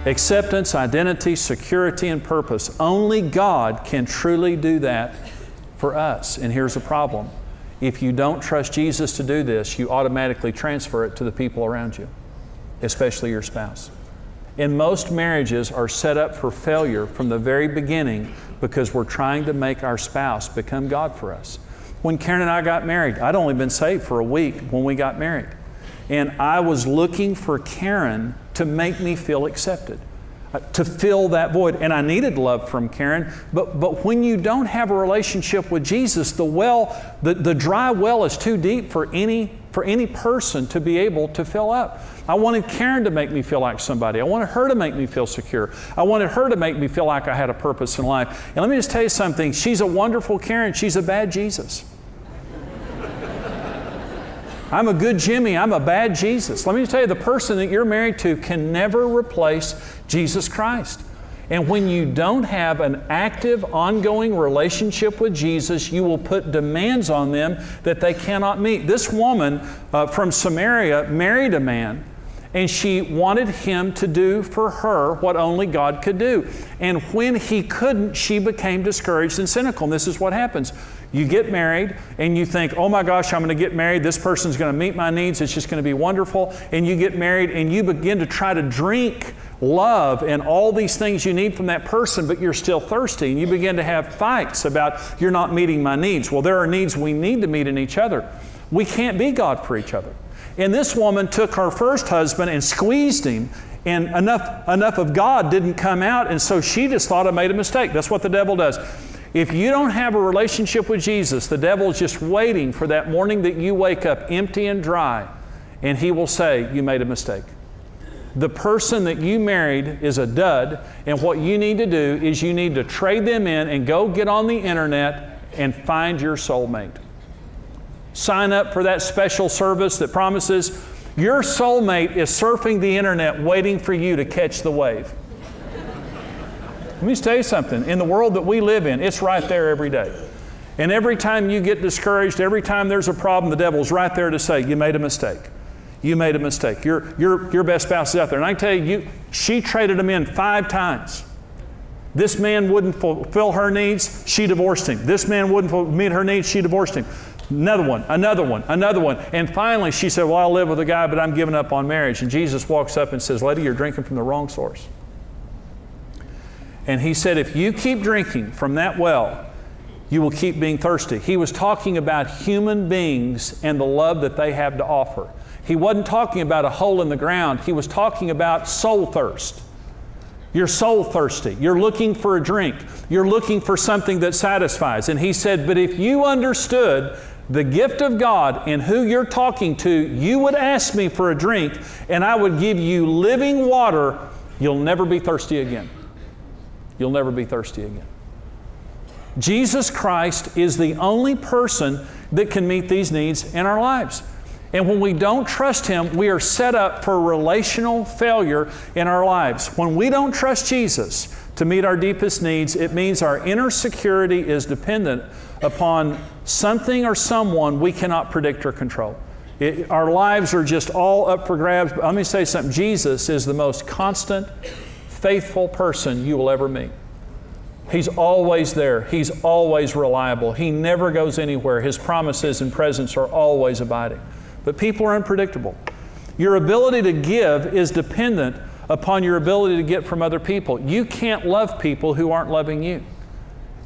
Acceptance, identity, security, and purpose. Only God can truly do that for us. And here's the problem. If you don't trust Jesus to do this, you automatically transfer it to the people around you, especially your spouse. And most marriages are set up for failure from the very beginning because we're trying to make our spouse become God for us. When Karen and I got married, I'd only been saved for a week when we got married. And I was looking for Karen to make me feel accepted, to fill that void. And I needed love from Karen. But when you don't have a relationship with Jesus, the dry well is too deep for any person to be able to fill up. I wanted Karen to make me feel like somebody. I wanted her to make me feel secure. I wanted her to make me feel like I had a purpose in life. And let me just tell you something. She's a wonderful Karen. She's a bad Jesus. I'm a good Jimmy. I'm a bad Jesus. Let me just tell you, the person that you're married to can never replace Jesus Christ. And when you don't have an active, ongoing relationship with Jesus, you will put demands on them that they cannot meet. This woman from Samaria married a man, and she wanted him to do for her what only God could do. And when he couldn't, she became discouraged and cynical. And this is what happens. You get married and you think, oh my gosh, I'm going to get married. This person's going to meet my needs. It's just going to be wonderful. And you get married and you begin to try to drink love and all these things you need from that person, but you're still thirsty. And you begin to have fights about, you're not meeting my needs. Well, there are needs we need to meet in each other. We can't be God for each other. And this woman took her first husband and squeezed him, and enough of God didn't come out, and so she just thought I made a mistake. That's what the devil does. If you don't have a relationship with Jesus, the devil is just waiting for that morning that you wake up empty and dry, and he will say, you made a mistake. The person that you married is a dud, and what you need to do is you need to trade them in and go get on the internet and find your soulmate. Sign up for that special service that promises your soulmate is surfing the internet waiting for you to catch the wave. Let me just tell you something. In the world that we live in, it's right there every day. And every time you get discouraged, every time there's a problem, the devil's right there to say, you made a mistake. You made a mistake. Your best spouse is out there. And I can tell you, she traded him in 5 times. This man wouldn't fulfill her needs, she divorced him. This man wouldn't meet her needs, she divorced him. Another one, another one, another one. And finally she said, well, I'll live with a guy, but I'm giving up on marriage. And Jesus walks up and says, lady, you're drinking from the wrong source. And he said, if you keep drinking from that well, you will keep being thirsty. He was talking about human beings and the love that they have to offer. He wasn't talking about a hole in the ground. He was talking about soul thirst. You're soul thirsty. You're looking for a drink. You're looking for something that satisfies. And he said, but if you understood the gift of God and who you're talking to, you would ask me for a drink and I would give you living water. You'll never be thirsty again. You'll never be thirsty again. Jesus Christ is the only person that can meet these needs in our lives. And when we don't trust Him, we are set up for relational failure in our lives. When we don't trust Jesus to meet our deepest needs, it means our inner security is dependent upon something or someone we cannot predict or control. Our lives are just all up for grabs. But let me say something. Jesus is the most constant, faithful person you will ever meet. He's always there. He's always reliable. He never goes anywhere. His promises and presence are always abiding. But people are unpredictable. Your ability to give is dependent upon your ability to get from other people. You can't love people who aren't loving you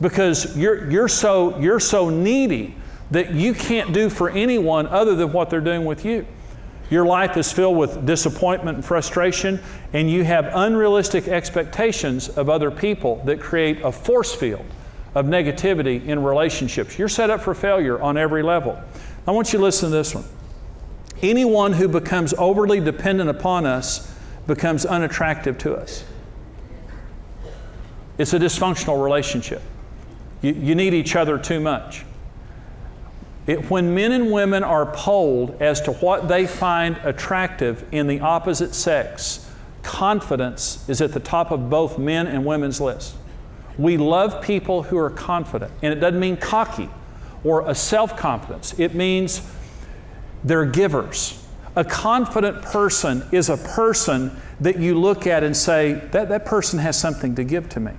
because you're so needy that you can't do for anyone other than what they're doing with you. Your life is filled with disappointment and frustration, and you have unrealistic expectations of other people that create a force field of negativity in relationships. You're set up for failure on every level. I want you to listen to this one. Anyone who becomes overly dependent upon us becomes unattractive to us. It's a dysfunctional relationship. You need each other too much. When men and women are polled as to what they find attractive in the opposite sex, confidence is at the top of both men and women's lists. We love people who are confident, and it doesn't mean cocky or a self-confidence. It means they're givers. A confident person is a person that you look at and say, that person has something to give to me.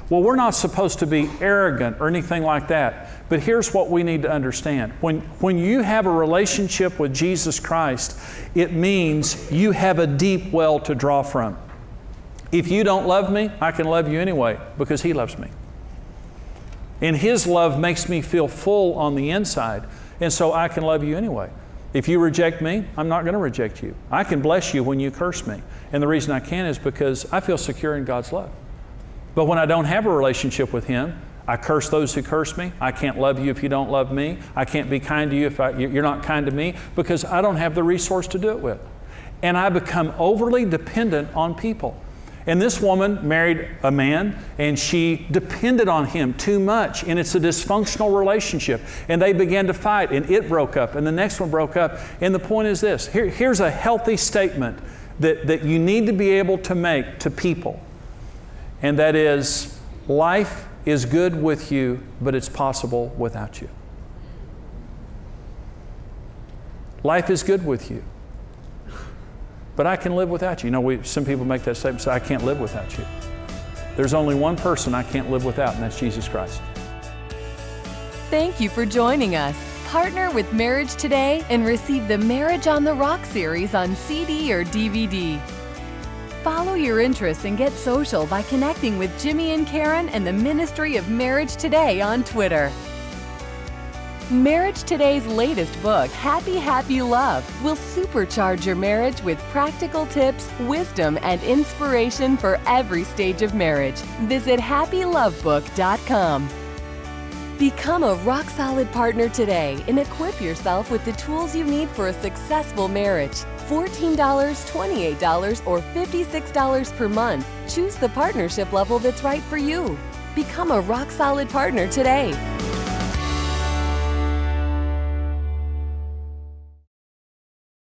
Well, we're not supposed to be arrogant or anything like that. But here's what we need to understand. When you have a relationship with Jesus Christ, it means you have a deep well to draw from. If you don't love me, I can love you anyway because He loves me. And His love makes me feel full on the inside, and so I can love you anyway. If you reject me, I'm not going to reject you. I can bless you when you curse me. And the reason I can is because I feel secure in God's love. But when I don't have a relationship with Him, I curse those who curse me. I can't love you if you don't love me. I can't be kind to you if you're not kind to me because I don't have the resource to do it with. And I become overly dependent on people. And this woman married a man and she depended on him too much, and it's a dysfunctional relationship. And they began to fight, and it broke up, and the next one broke up. And the point is this, here's a healthy statement that you need to be able to make to people. And that is, life is good with you, but it's possible without you. Life is good with you, but I can live without you. You know, some people make that statement, say, I can't live without you. There's only one person I can't live without, and that's Jesus Christ. Thank you for joining us. Partner with Marriage Today and receive the Marriage on the Rock series on CD or DVD. Follow your interests and get social by connecting with Jimmy and Karen and the Ministry of Marriage Today on Twitter. Marriage Today's latest book, Happy, Happy Love, will supercharge your marriage with practical tips, wisdom, and inspiration for every stage of marriage. Visit happylovebook.com. Become a rock-solid partner today and equip yourself with the tools you need for a successful marriage. $14, $28, or $56 per month. Choose the partnership level that's right for you. Become a rock-solid partner today.